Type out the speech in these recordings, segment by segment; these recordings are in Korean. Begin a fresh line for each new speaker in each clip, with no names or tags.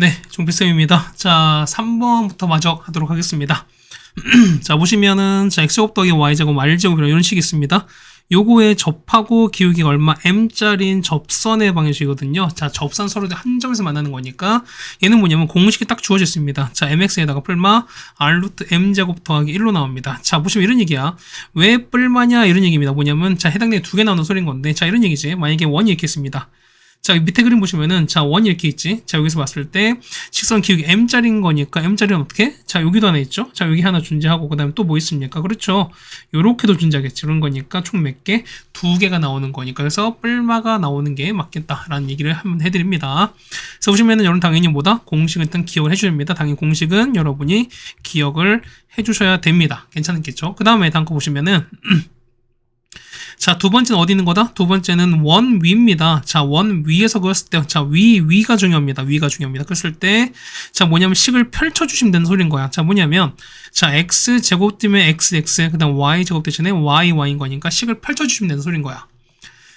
네, 종필쌤입니다. 자, 3번부터 마저 하도록 하겠습니다. 자, 보시면은, 자, x제곱 더하기 y제곱, r제곱 이런 식이 있습니다. 요거의 접하고 기울기가 얼마 m짜리인 접선의 방식이거든요. 자, 접선 서로 한 점에서 만나는 거니까 얘는 뭐냐면 공식이 딱 주어졌습니다. 자, mx에다가 뿔마 r 루트 m제곱 더하기 1로 나옵니다. 자, 보시면 이런 얘기야. 왜 뿔마냐 이런 얘기입니다. 뭐냐면 자, 해당량이 두 개 나오는 소리인 건데 자, 이런 얘기지. 만약에 원이 이렇게 있습니다. 자, 밑에 그림 보시면은, 자, 원이 이렇게 있지? 자, 여기서 봤을 때, 직선 기울기 m짜리인 거니까, m짜리는 어떻게? 자, 여기도 하나 있죠? 자, 여기 하나 존재하고, 그 다음에 또 뭐 있습니까? 그렇죠? 요렇게도 존재하겠지. 그런 거니까, 총 몇 개? 두 개가 나오는 거니까. 그래서, 뿔마가 나오는 게 맞겠다라는 얘기를 한번 해드립니다. 그래서 보시면은, 여러분 당연히 뭐다? 공식은 일단 기억을 해줘야 됩니다. 당연히 공식은 여러분이 기억을 해주셔야 됩니다. 괜찮겠죠? 그 다음에 다음 거 보시면은, 자, 두 번째는 어디 있는 거다? 두 번째는 원 위입니다. 자, 원 위에서 그었을 때, 자, 위가 중요합니다. 위가 중요합니다. 그랬을 때, 자, 뭐냐면 식을 펼쳐주시면 되는 소리인 거야. 자, 뭐냐면, 자, x제곱 되면 x, 그 다음 y제곱 대신에 y인 거니까 식을 펼쳐주시면 되는 소리인 거야.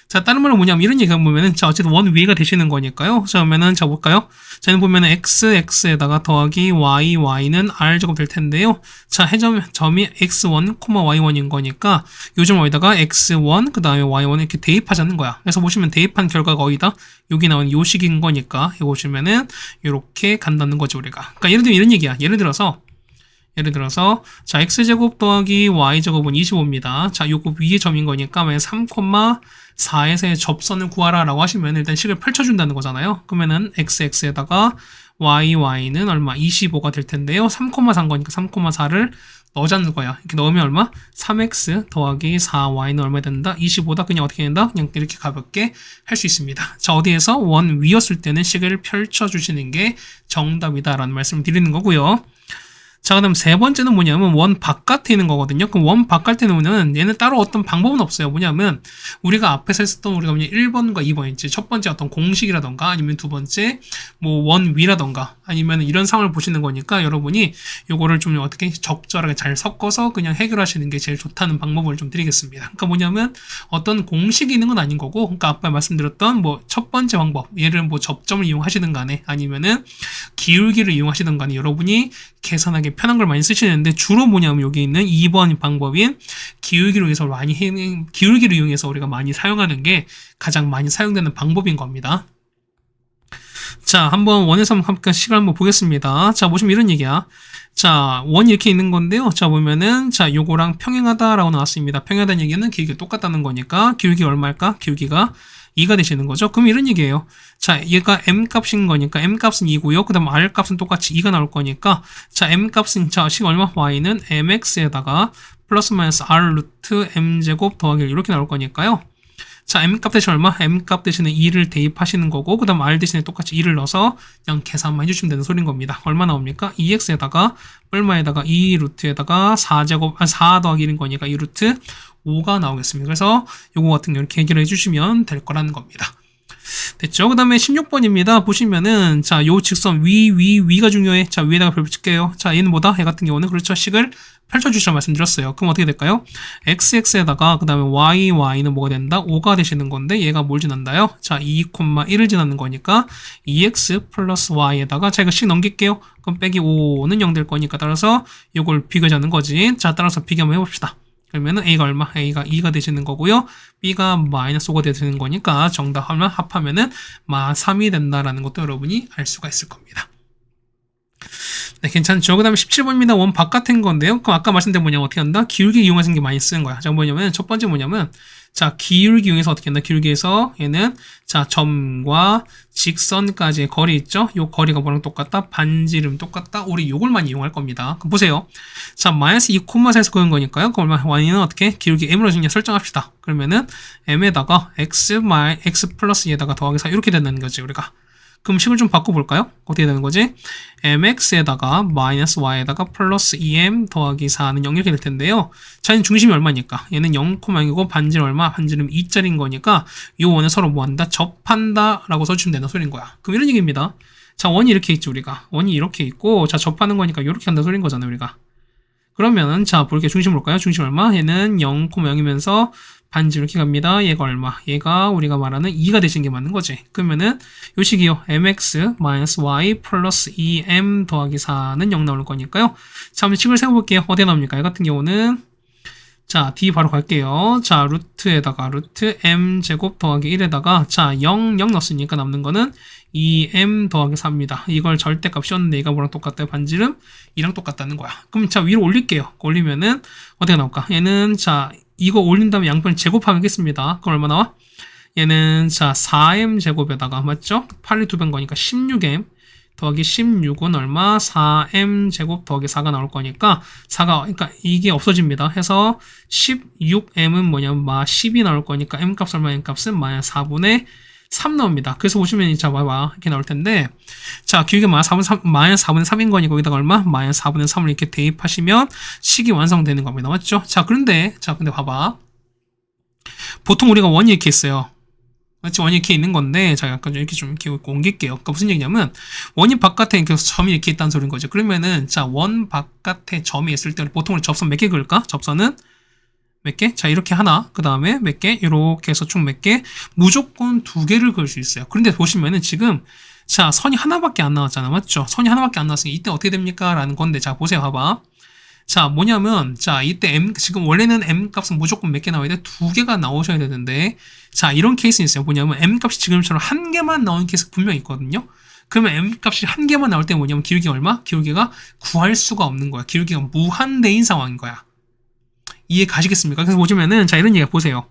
자, 다른 말로 뭐냐면 이런 얘기가 보면은 자, 어쨌든 원 위가 되시는 거니까요. 자, 그러면은 자 볼까요? 자, 여기 보면은 x에다가 더하기 y는 r제곱 될 텐데요. 자, 점이 x1, y1인 거니까 요점 어디다가 x1 그다음에 y1 이렇게 대입하자는 거야. 그래서 보시면 대입한 결과가 어디다? 여기 나온 요 식인 거니까 이거 보시면은 이렇게 간다는 거죠, 우리가. 그러니까 예를 들면 이런 얘기야. 예를 들어서 자, x제곱 더하기 y제곱은 25입니다. 자, 요거 위에 점인 거니까 만약 3,4에서의 접선을 구하라 라고 하시면 일단 식을 펼쳐준다는 거잖아요. 그러면은 x에다가 y는 얼마? 25가 될 텐데요. 3,4인 거니까 3,4를 넣어자는 거야. 이렇게 넣으면 얼마? 3x 더하기 4y는 얼마 된다? 25다. 그냥 어떻게 된다? 그냥 이렇게 가볍게 할 수 있습니다. 자, 어디에서? 원 위였을 때는 식을 펼쳐주시는 게 정답이다라는 말씀을 드리는 거고요. 자, 그 다음 세 번째는 뭐냐면 원 바깥에 있는 거거든요. 그럼 원 바깥에 놓으면 얘는 따로 어떤 방법은 없어요. 뭐냐면 우리가 앞에서 했었던 우리가 그냥 1번과 2번 있지. 첫 번째 어떤 공식이라던가 아니면 두 번째 뭐 원 위라던가 아니면 이런 상황을 보시는 거니까 여러분이 요거를 좀 어떻게 적절하게 잘 섞어서 그냥 해결하시는 게 제일 좋다는 방법을 좀 드리겠습니다. 그러니까 뭐냐면 어떤 공식이 있는 건 아닌 거고 그러니까 아까 말씀드렸던 뭐 첫 번째 방법 얘를 뭐 접점을 이용하시든 간에 아니면은 기울기를 이용하시든 간에 여러분이 계산하기 편한 걸 많이 쓰시는데 주로 뭐냐면 여기 있는 2번 방법인 기울기를 이용해서 우리가 많이 사용하는 게 가장 많이 사용되는 방법인 겁니다. 자, 한번 원에서 한번 식을 한번 보겠습니다. 자, 보시면 이런 얘기야. 자, 원이 이렇게 있는 건데요. 자, 보면은 자, 요거랑 평행하다라고 나왔습니다. 평행하다는 얘기는 기울기가 똑같다는 거니까 기울기 얼마일까? 기울기가 2가 되시는 거죠. 그럼 이런 얘기예요. 자, 얘가 m 값인 거니까 m 값은 2고요. 그 다음 r 값은 똑같이 2가 나올 거니까 자, m 값은 자, 식 얼마? y는 mx에다가 플러스 마이너스 r 루트 m제곱 더하기 1 이렇게 나올 거니까요. 자, m 값 대신 얼마? m 값 대신에 2를 대입하시는 거고 그 다음 r 대신에 똑같이 2를 넣어서 그냥 계산만 해주시면 되는 소리인 겁니다. 얼마 나옵니까? 2x에다가 뿔마에다가 2 루트에다가 4 더하기 1인 거니까 2 루트 5가 나오겠습니다. 그래서 요거 같은 거 이렇게 해결해 주시면 될 거라는 겁니다. 됐죠? 그 다음에 16번입니다. 보시면은, 자, 요 직선 위가 중요해. 자, 위에다가 별 붙일게요. 자, 얘는 뭐다? 얘 같은 경우는, 그렇죠. 식을 펼쳐주시라고 말씀드렸어요. 그럼 어떻게 될까요? x에다가, 그 다음에 y는 뭐가 된다? 5가 되시는 건데, 얘가 뭘 지난다요? 자, 2,1을 지나는 거니까, 2x 플러스 y에다가, 자, 이거 식 넘길게요. 그럼 빼기 5는 0 될 거니까, 따라서 요걸 비교하자는 거지. 자, 따라서 비교 한번 해봅시다. 그러면은 A가 얼마? A가 2가 되시는 거고요. B가 마이너스 5가 되시는 거니까 정답 합하면은 3이 된다라는 것도 여러분이 알 수가 있을 겁니다. 네, 괜찮죠? 그 다음에 17번입니다. 원 바깥인 건데요. 그럼 아까 말씀드린 뭐냐면 어떻게 한다? 기울기 이용하시는 게 많이 쓰는 거야. 자, 뭐냐면 첫 번째 뭐냐면 자, 기울기 이용해서 어떻게 한다? 기울기에서 얘는 자, 점과 직선까지의 거리 있죠? 요 거리가 뭐랑 똑같다? 반지름 똑같다? 우리 요걸만 이용할 겁니다. 그럼 보세요. 자, 마이너스 2,4에서 그은 거니까요. 그럼 y는 어떻게? 기울기 m으로 그냥 설정합시다. 그러면은 m에다가 x 플러스 얘다가 더하기 4 이렇게 된다는 거지, 우리가. 그럼 식을 좀 바꿔볼까요? 어떻게 되는 거지? mx에다가 마이너스 y에다가 플러스 2m 더하기 4는 0 이렇게 될 텐데요. 자, 얘는 중심이 얼마니까? 얘는 0,0이고 반지름 얼마? 반지름 2짜리인 거니까 이 원을 서로 뭐 한다? 접한다 라고 써주시면 되는 소리인 거야. 그럼 이런 얘기입니다. 자, 원이 이렇게 있지, 우리가. 원이 이렇게 있고 자, 접하는 거니까 이렇게 한다 소리인 거잖아요, 우리가. 그러면은 자 볼게요. 중심 볼까요? 중심 얼마? 얘는 0,0이면서 반지 이렇게 갑니다. 얘가 얼마? 얘가 우리가 말하는 2가 되시는 게 맞는 거지. 그러면은 요 식이요. mx-y 플러스 2m 더하기 4는 0 나올 거니까요. 자, 한번 식을 세워볼게요. 어디에 나옵니까? 이 같은 경우는 자, D 바로 갈게요. 자, 루트에다가 루트 m 제곱 더하기 1에다가 자, 0 넣었으니까 남는 거는 2m 더하기 4입니다. 이걸 절대값 씌웠는데 얘가 뭐랑 똑같다요? 반지름 2랑 똑같다는 거야. 그럼 자, 위로 올릴게요. 올리면은 어디가 나올까? 얘는 자, 이거 올린 다음에 양변을 제곱하겠습니다. 그럼 얼마 나와? 얘는 자 4m 제곱에다가 맞죠? 8이 2배인 거니까 16m 더하기 16은 얼마? 4m 제곱 더하기 4가 나올 거니까 4가 그러니까 이게 없어집니다. 해서 16m은 뭐냐면 10이 나올 거니까 m 값 얼마? m 값은 마이너스 4분의 3 나옵니다. 그래서 보시면 자 봐봐 이렇게 나올 텐데 자 길게 마이너스 4분의 3인 거니까 여기다가 얼마? 마이너스 4분의 3을 이렇게 대입하시면 식이 완성되는 겁니다. 맞죠? 자 근데 봐봐 보통 우리가 원이 이렇게 있어요. 맞지? 원이 이렇게 있는 건데 자 약간 좀 이렇게 좀 이렇게 옮길게요. 그러니까 무슨 얘기냐면 원이 바깥에 이렇게 점이 이렇게 있다는 소리인 거죠. 그러면은 자 원 바깥에 점이 있을 때 보통 우리 접선 몇 개 그을까? 접선은 몇 개? 자 이렇게 하나 그 다음에 몇 개? 이렇게 해서 총 몇 개? 무조건 2개를 그을 수 있어요. 그런데 보시면은 지금 자 선이 하나밖에 안 나왔잖아. 맞죠? 선이 하나밖에 안 나왔으니까 이때 어떻게 됩니까? 라는 건데 자 보세요. 봐봐. 자 뭐냐면 자 이때 m 지금 원래는 m 값은 무조건 몇 개 나와야 돼? 2개가 나오셔야 되는데 자 이런 케이스는 있어요. 뭐냐면 m 값이 지금처럼 한 개만 나오는 케이스 분명히 있거든요. 그러면 m 값이 한 개만 나올 때 뭐냐면 기울기 얼마? 기울기가 구할 수가 없는 거야. 기울기가 무한대인 상황인 거야. 이해 가시겠습니까? 그래서 보시면은 자 이런 얘기 보세요.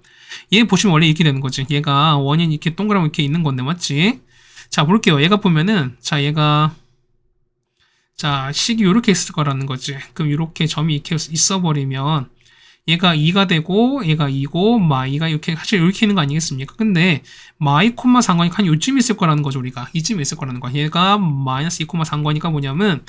얘 보시면 원래 이렇게 되는 거지. 얘가 원인 이렇게 동그라미 이렇게 있는 건데 맞지? 자 볼게요. 얘가 보면은 자 얘가 자 식이 이렇게 있을 거라는 거지. 그럼 이렇게 점이 이렇게 있어 버리면 얘가 2가 되고 얘가 2고 마이가 이렇게 사실 이렇게 있는 거 아니겠습니까? 근데 마이 콤마 상관이 한 요쯤 있을 거라는 거죠. 우리가 이쯤 있을 거라는 거야. 얘가 마이너스 2 콤마 상관이니까 뭐냐면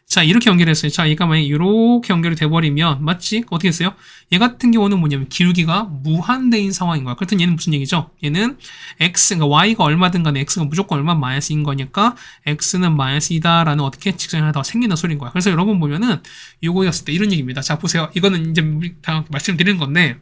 자 이렇게 연결했어요. 자 얘가 만약 이렇게 연결이 돼버리면 맞지? 어떻게 했어요? 얘 같은 경우는 뭐냐면 기울기가 무한대인 상황인 거야. 그렇다면 얘는 무슨 얘기죠? 얘는 x, 그러니까 y가 얼마든 간에 x가 무조건 얼마 마이너스인 거니까 x는 마이너스이다 라는 어떻게 직선이 하나 더 생기는 소리인 거야. 그래서 여러분 보면은 요거였을 때 이런 얘기입니다. 자 보세요. 이거는 이제 다 말씀드리는 건데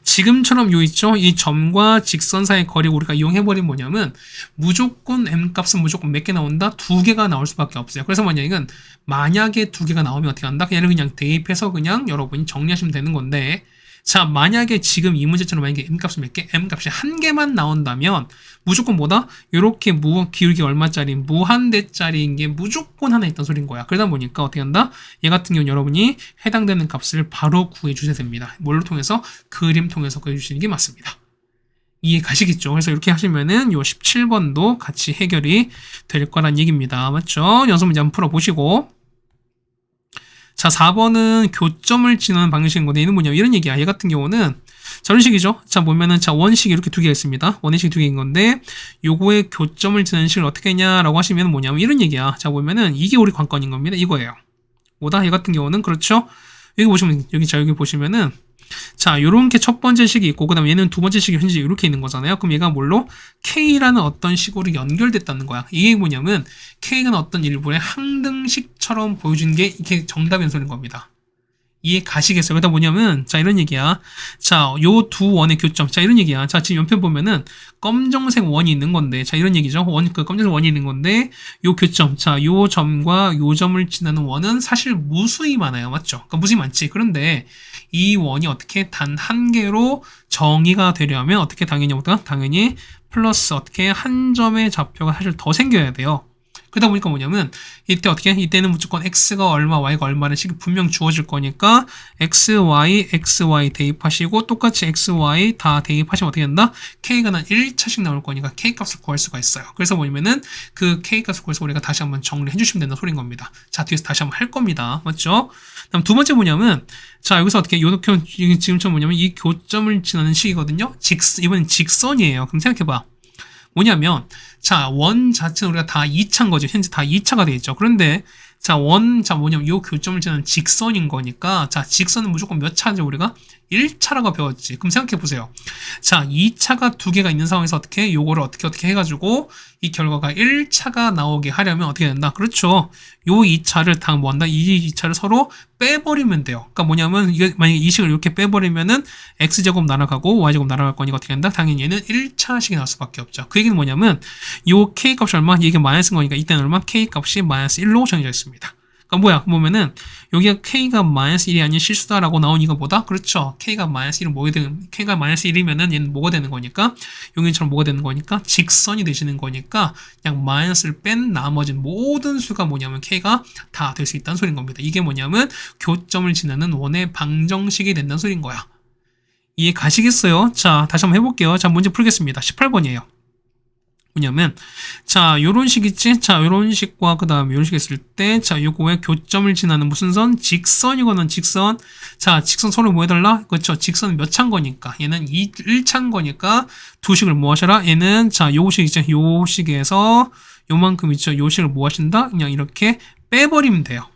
지금처럼 요 있죠? 이 점과 직선 사이의 거리 우리가 이용해버린 뭐냐면 무조건 m 값은 무조건 몇 개 나온다? 2개가 나올 수밖에 없어요. 그래서 뭐냐 이건 만약에 2개가 나오면 어떻게 한다? 얘를 그냥 대입해서 그냥 여러분이 정리하시면 되는 건데 자 만약에 지금 이 문제처럼 만약에 m 값이 몇 개? m 값이 한 개만 나온다면 무조건 뭐다? 요렇게 기울기 얼마짜리 무한대짜리인 게 무조건 하나 있던 소린 거야. 그러다 보니까 어떻게 한다? 얘 같은 경우는 여러분이 해당되는 값을 바로 구해 주셔야 됩니다. 뭘로 통해서? 그림 통해서 구해 주시는 게 맞습니다. 이해 가시겠죠? 그래서 이렇게 하시면은 요 17번도 같이 해결이 될 거란 얘기입니다. 맞죠? 연습 문제 한번 풀어보시고 자 4번은 교점을 지나는 방식인 건데 얘는 뭐냐면 이런 얘기야. 얘 같은 경우는 자 이런 식이죠. 자 보면은 자 원식이 이렇게 2개가 있습니다. 원식이 2개인 건데 요거의 교점을 지나는 식을 어떻게 했냐라고 하시면 뭐냐면 이런 얘기야. 자 보면은 이게 우리 관건인 겁니다. 이거예요. 뭐다? 얘 같은 경우는 그렇죠. 여기 보시면 여기 보시면은 자 요렇게 첫 번째 식이 있고 그 다음에 얘는 두 번째 식이 현재 이렇게 있는 거잖아요. 그럼 얘가 뭘로? K라는 어떤 식으로 연결됐다는 거야. 이게 뭐냐면 K가 어떤 일부의 항등식처럼 보여준 게 이게 정답 연소인 겁니다. 이해 가시겠어요? 그러다 뭐냐면 자 이런 얘기야. 자 요 두 원의 교점. 자 이런 얘기야. 자 지금 옆에 보면은 검정색 원이 있는 건데 자 이런 얘기죠. 그 검정색 원이 있는 건데 요 교점. 자 요 점과 요 점을 지나는 원은 사실 무수히 많아요. 맞죠? 그러니까 무수히 많지. 그런데 이 원이 어떻게 단 한 개로 정의가 되려면 어떻게 당연히 플러스 어떻게 한 점의 좌표가 사실 더 생겨야 돼요. 그러다 보니까 뭐냐면 이때 어떻게 이때는 무조건 x가 얼마 y가 얼마는 식이 분명 주어질 거니까 xy 대입하시고 똑같이 xy 다 대입하시면 어떻게 된다? k가 난 1차씩 나올 거니까 k 값을 구할 수가 있어요. 그래서 뭐냐면은 그 k 값을 구해서 우리가 다시 한번 정리해 주시면 된다는 소린 겁니다. 자 뒤에서 다시 한번 할 겁니다. 맞죠? 그다음 두 번째 뭐냐면 자 여기서 어떻게 요렇게 지금처럼 뭐냐면 이 교점을 지나는 식이거든요. 이번엔 직선이에요. 그럼 생각해봐. 뭐냐면 자 원 자체는 우리가 다 2차인 거죠. 현재 다 2차가 되어 있죠. 그런데 자 뭐냐면 요 교점을 지나는 직선인 거니까 자 직선은 무조건 몇 차죠? 우리가 1차라고 배웠지. 그럼 생각해 보세요. 자, 2차가 두 개가 있는 상황에서 어떻게 요거를 어떻게 해가지고 이 결과가 1차가 나오게 하려면 어떻게 된다? 그렇죠. 요 2차를 다 뭐 한다? 이 2차를 서로 빼버리면 돼요. 그러니까 뭐냐면 이게 만약에 이 식을 이렇게 빼버리면은 x제곱 날아가고 y제곱 날아갈 거니까 어떻게 된다? 당연히 얘는 1차식이 나올 수밖에 없죠. 그 얘기는 뭐냐면 요 k 값이 얼마? 이게 마이너스인 거니까 이때는 얼마? k 값이 마이너스 1로 정해져 있습니다. 그러니까 뭐야? 보면은 여기가 k가 마이너스 1이 아닌 실수다라고 나온 이거 뭐다? 그렇죠. k가 마이너스 1은 뭐가 되는? k가 마이너스 1이면은 얘는 뭐가 되는 거니까? 여기처럼 뭐가 되는 거니까? 직선이 되시는 거니까 그냥 마이너스를 뺀 나머진 모든 수가 뭐냐면 k가 다 될 수 있다는 소리인 겁니다. 이게 뭐냐면 교점을 지나는 원의 방정식이 된다는 소리인 거야. 이해 가시겠어요? 자, 다시 한번 해볼게요. 자, 문제 풀겠습니다. 18번이에요. 뭐냐면 자 요런 식 있지? 자 요런 식과 그 다음에 요런 식 있을 때 자 요거의 교점을 지나는 무슨 선? 직선이거든. 직선. 자 직선 서로 뭐 해달라? 그렇죠. 직선 몇 차인 거니까 얘는 1차인 거니까 두 식을 뭐 하셔라? 얘는 자 요 식 있죠. 요 식에서 요만큼 있죠. 요 식을 뭐 하신다? 그냥 이렇게 빼버리면 돼요.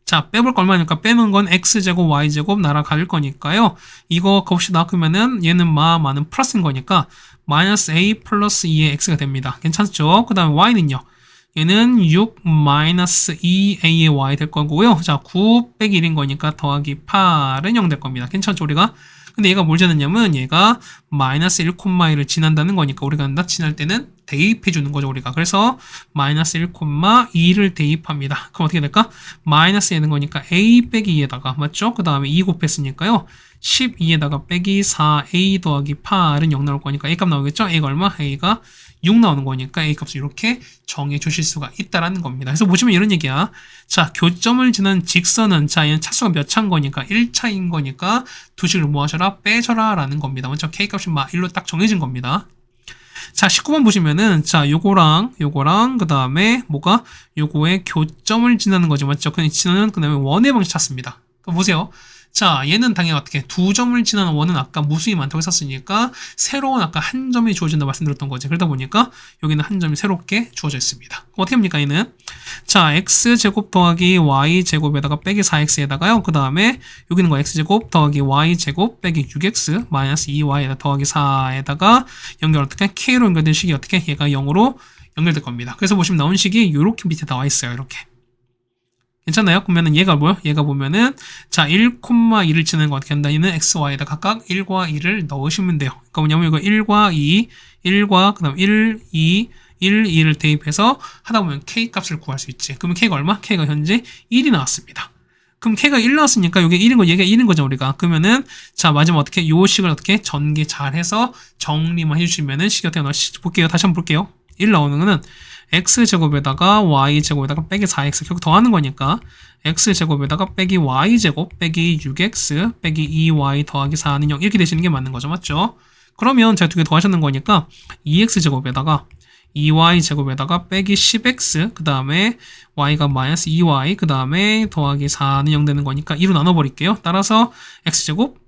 자, 빼볼 거 얼마니까? 빼는 건 x제곱, y제곱 날아갈 거니까요. 이거 곱시다. 그러면은 얘는 마는 플러스인 거니까 마이너스 a 플러스 2의 x가 됩니다. 괜찮죠? 그 다음에 y는요. 얘는 6 마이너스 2a의 y 될 거고요. 자, 9 빼기 1인 거니까 더하기 8은 0 될 겁니다. 괜찮죠, 우리가? 근데 얘가 뭘 지났냐면 얘가 마이너스 1,1를 지난다는 거니까 우리가 지날 때는 대입해 주는 거죠, 우리가. 그래서 마이너스 1,2를 대입합니다. 그럼 어떻게 될까? 마이너스 되는 거니까 a 빼기 2에다가 맞죠? 그 다음에 2 곱했으니까요. 12에다가 빼기 4a 더하기 8은 0 나올 거니까 a 값 나오겠죠? a가 얼마? a가 6 나오는 거니까 a 값을 이렇게 정해 주실 수가 있다라는 겁니다. 그래서 보시면 이런 얘기야. 자, 교점을 지난 직선은 자, 얘는 차수가 몇 차인 거니까 1차인 거니까 두 식을 뭐 하셔라? 빼셔라 라는 겁니다. 먼저 k 값이 1로 딱 정해진 겁니다. 자, 19번 보시면은 자, 요거랑 그다음에 뭐가 요거의 교점을 지나는 거죠. 맞죠? 그냥 지나는 그다음에 원의 방식 찾습니다. 그러니까 보세요. 자, 얘는 당연히 어떻게 두 점을 지나는 원은 아까 무수히 많다고 했었으니까 새로운 아까 한 점이 주어진다 말씀드렸던 거지. 그러다 보니까 여기는 한 점이 새롭게 주어져 있습니다. 어떻게 합니까, 얘는? 자, x제곱 더하기 y제곱에다가 빼기 4x에다가요. 그 다음에 여기는 거 x제곱 더하기 y제곱 빼기 6x 마이너스 2y에다 더하기 4에다가 연결 어떻게? k로 연결된 식이 어떻게? 얘가 0으로 연결될 겁니다. 그래서 보시면 나온 식이 이렇게 밑에 나와 있어요. 이렇게. 괜찮나요? 그러면은 얘가 뭐요? 얘가 보면은 자 1,2를 치는 거 어떻게 한다? 얘는 x, y에다 각각 1과 2를 넣으시면 돼요. 그러니까 뭐냐면 이거 1과 2, 1과 그다음 1, 2, 1, 2를 대입해서 하다 보면 k 값을 구할 수 있지. 그러면 k가 얼마? k가 현재 1이 나왔습니다. 그럼 k가 1 나왔으니까 이게 1인 거, 얘가 1인 거죠, 우리가. 그러면은 자 마지막 어떻게 요 식을 어떻게 전개 잘 해서 정리만 해주시면은 식이 어떻게 나올지 볼게요. 다시 한번 볼게요. 1 나오는 거는 x제곱에다가 y제곱에다가 빼기 4x 결국 더하는 거니까 x제곱에다가 빼기 y제곱 빼기 6x 빼기 2y 더하기 4는 0 이렇게 되시는 게 맞는 거죠. 맞죠? 그러면 제가 두 개 더하셨는 거니까 2x제곱에다가 2y제곱에다가 빼기 10x 그 다음에 y가 마이너스 2y 그 다음에 더하기 4는 0 되는 거니까 2로 나눠버릴게요. 따라서 x제곱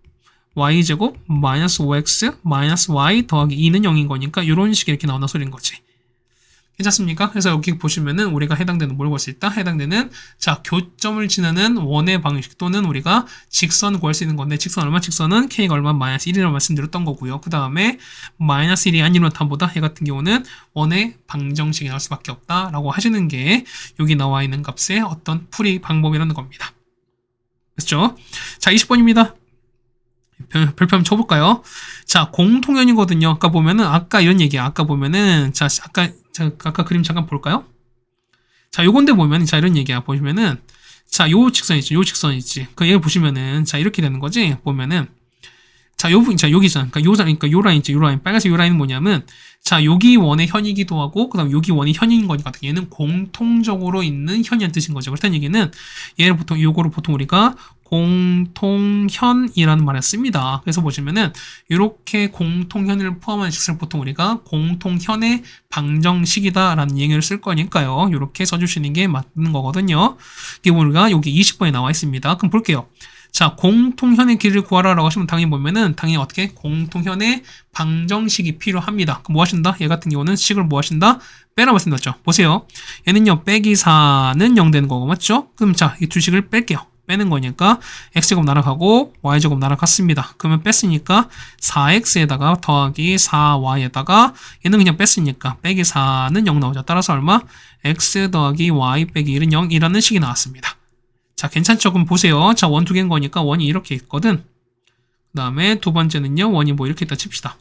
y제곱 마이너스 5x 마이너스 y 더하기 2는 0인 거니까 이런 식이 이렇게 나온다 소리인 거지. 괜찮습니까? 그래서 여기 보시면은 우리가 해당되는 뭘 구할 수 있다? 해당되는 자 교점을 지나는 원의 방식 또는 우리가 직선 구할 수 있는 건데 직선 얼마? 직선은 k가 얼마? 마이너스 1이라고 말씀드렸던 거고요. 그 다음에 마이너스 1이 아니면 답보다 얘 같은 경우는 원의 방정식이 나올 수밖에 없다라고 하시는 게 여기 나와 있는 값의 어떤 풀이 방법이라는 겁니다. 그렇죠? 자 20번입니다. 별표 한번 쳐볼까요? 자, 공통연이거든요. 아까 보면은, 아까 이런 얘기야. 아까 보면은, 자, 아까 그림 잠깐 볼까요? 자, 요건데 보면, 자, 이런 얘기야. 보시면은, 자, 요 직선 있지, 요 직선 있지. 그 얘를 보시면은, 자, 이렇게 되는 거지. 보면은, 자, 여기잖아. 그러니까 요 라인 있지, 요 라인. 빨간색 요 라인은 뭐냐면, 자, 여기 원의 현이기도 하고, 그 다음 여기 원이 현인 거니까, 얘는 공통적으로 있는 현이란 뜻인 거죠. 그렇다는 얘기는, 얘를 보통, 요거를 보통 우리가, 공통현이라는 말을 씁니다. 그래서 보시면은 이렇게 공통현을 포함한 식을 보통 우리가 공통현의 방정식이다라는 얘기를 쓸 거니까요. 이렇게 써주시는 게 맞는 거거든요. 이게 우리가 여기 20번에 나와 있습니다. 그럼 볼게요. 자, 공통현의 길이를 구하라라고 하시면 당연히 보면은 당연히 어떻게 공통현의 방정식이 필요합니다. 그럼 뭐 하신다? 얘 같은 경우는 식을 뭐 하신다? 빼라 말씀드렸죠. 보세요. 얘는요 빼기 4는 0 되는 거고 맞죠? 그럼 자, 이 두 식을 뺄게요. 빼는 거니까 x제곱 날아가고 y제곱 날아갔습니다. 그러면 뺐으니까 4x에다가 더하기 4y에다가 얘는 그냥 뺐으니까 빼기 4는 0 나오죠. 따라서 얼마? x 더하기 y 빼기 1은 0이라는 식이 나왔습니다. 자, 괜찮죠? 그럼 보세요. 자, 원 두 개인 거니까 원이 이렇게 있거든. 그 다음에 두 번째는요, 원이 뭐 이렇게 있다 칩시다.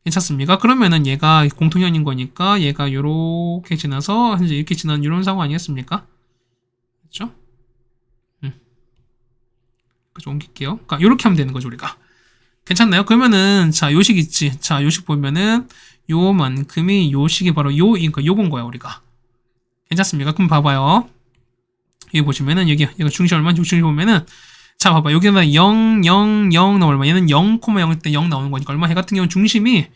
괜찮습니까? 그러면은 얘가 공통연인 거니까 얘가 요렇게 지나서 이제 이렇게 지나는 이런 상황 아니겠습니까? 그렇죠? 좀 옮길게요. 그러니까 요렇게 하면 되는 거죠, 우리가. 괜찮나요? 그러면은 자, 요식 있지. 자, 요식 보면은 요만큼이 요식이 바로 그러니까 요건 거야, 우리가. 괜찮습니까? 그럼 봐봐요. 여기 보시면은 여기 중심 얼마? 중심 보면은 자, 봐봐. 여기는 0, 0, 0 나오면 얼마? 얘는 0,0일 때 0 나오는 거니까 얼마? 얘 같은 경우는 중심이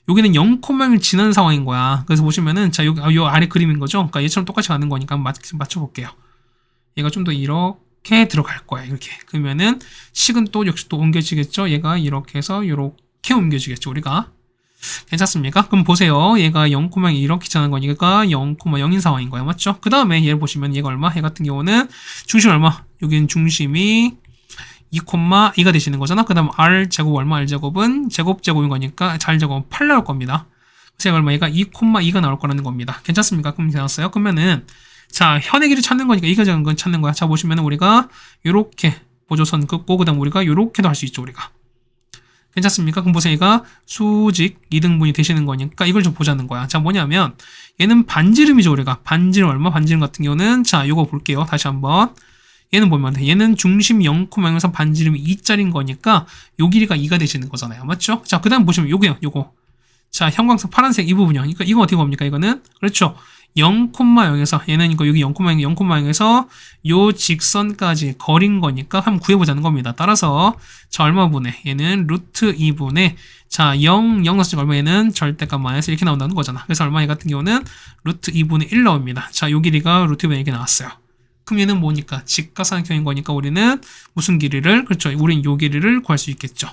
여기는 0,0을 지나는 상황인 거야. 그래서 보시면은 자, 여기 요 아래 그림인 거죠. 그러니까 얘처럼 똑같이 가는 거니까 한번 맞춰볼게요. 얘가 좀 더 이렇게 들어갈 거야. 이렇게. 그러면은 식은 또 역시 또 옮겨지겠죠. 얘가 이렇게 해서 이렇게 옮겨지겠죠. 우리가. 괜찮습니까? 그럼 보세요. 얘가 0,0이 이렇게 지나는 거니까 0,0인 상황인 거야. 맞죠? 그 다음에 얘를 보시면 얘가 얼마? 얘 같은 경우는 중심 얼마? 여기는 중심이 2,2가 되시는 거잖아. 그 다음 r제곱 얼마? r제곱은 제곱인 거니까 r제곱은 8 나올 겁니다. 그래서 얘가 얼마? 얘가 2,2가 나올 거라는 겁니다. 괜찮습니까? 그럼 되었어요. 그러면은 자, 현의 길을 찾는 거니까 이가 적은 건 찾는 거야. 자, 보시면은 우리가 요렇게 보조선 긋고 그 다음 우리가 요렇게도 할 수 있죠. 우리가. 괜찮습니까? 그럼 보세요. 얘가 수직 2등분이 되시는 거니까 이걸 좀 보자는 거야. 자, 뭐냐면 얘는 반지름이죠. 우리가. 반지름 얼마? 반지름 같은 경우는 자, 요거 볼게요. 다시 한번. 얘는 보면 돼. 얘는 중심 0,0에서 반지름이 2짜리인 거니까 요 길이가 2가 되시는 거잖아요. 맞죠? 자, 그 다음 보시면 요거요. 요거. 자, 형광색 파란색 이 부분이요. 그러니까 이거 어떻게 봅니까? 이거는 그렇죠. 0,0에서 얘는 이거 여기 0,0에서 요 직선까지 거린 거니까 한번 구해보자는 겁니다. 따라서 자, 얼마 분의 얘는 루트 2분의 자, 0 넣었으니까 얼마 얘는 절대값 마이너스 이렇게 나온다는 거잖아. 그래서 얼마 얘 같은 경우는 루트 2분의 1 나옵니다. 자, 요 길이가 루트 2분의 1이 나왔어요. 그럼 얘는 뭐니까? 직각삼각형인 거니까 우리는 무슨 길이를? 그렇죠. 우린 요 길이를 구할 수 있겠죠.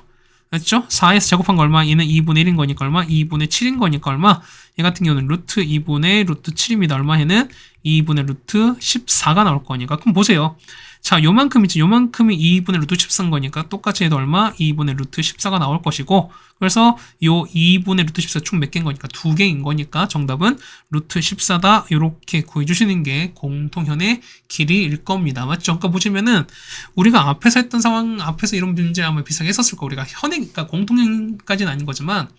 그렇죠? 4에서 제곱한 거 얼마? 얘는 2분의 1인 거니까 얼마? 2분의 7인 거니까 얼마? 얘 같은 경우는 루트 2분의 루트 7입니다. 얼마? 얘는 2분의 루트 14가 나올 거니까. 그럼 보세요. 자, 요만큼이지. 요만큼이 2분의 루트 14인 거니까 똑같이 해도 얼마? 2분의 루트 14가 나올 것이고 그래서 요 2분의 루트 14 총 몇 개인 거니까 2개인 거니까 정답은 루트 14다. 이렇게 구해주시는 게 공통현의 길이일 겁니다. 맞죠? 그러니까 보시면은 우리가 앞에서 했던 상황, 앞에서 이런 문제 아마 비슷하게 했었을 거. 우리가 그러니까 공통현까지는 아닌 거지만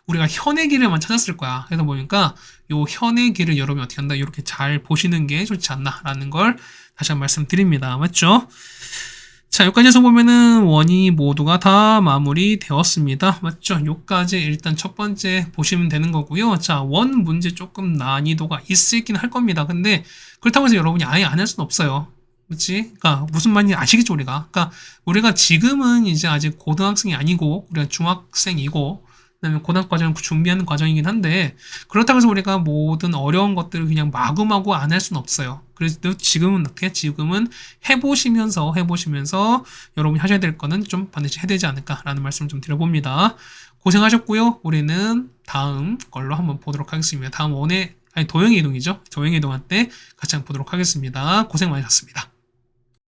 우리가 현의 길을만 찾았을 거야. 그래서 보니까 요 현의 길을 여러분이 어떻게 한다? 이렇게 잘 보시는 게 좋지 않나라는 걸 다시 한번 말씀드립니다. 맞죠? 자, 여기까지 해서 보면은 원이 모두가 다 마무리되었습니다. 맞죠? 여기까지 일단 첫 번째 보시면 되는 거고요. 자, 원 문제 조금 난이도가 있긴 할 겁니다. 근데 그렇다고 해서 여러분이 아예 안 할 수는 없어요. 그렇지? 그러니까 무슨 말인지 아시겠죠, 우리가? 그러니까 우리가 지금은 이제 아직 고등학생이 아니고 우리가 중학생이고 그다음에 고등학교 과정을 준비하는 과정이긴 한데 그렇다고 해서 우리가 모든 어려운 것들을 그냥 마구마구 안 할 수는 없어요. 그래서 지금은 어떻게? 지금은 해보시면서 여러분이 하셔야 될 거는 좀 반드시 해야 되지 않을까라는 말씀을 좀 드려봅니다. 고생하셨고요. 우리는 다음 걸로 한번 보도록 하겠습니다. 다음 도형의 이동이죠. 도형의 이동할 때 같이 한번 보도록 하겠습니다. 고생 많으셨습니다.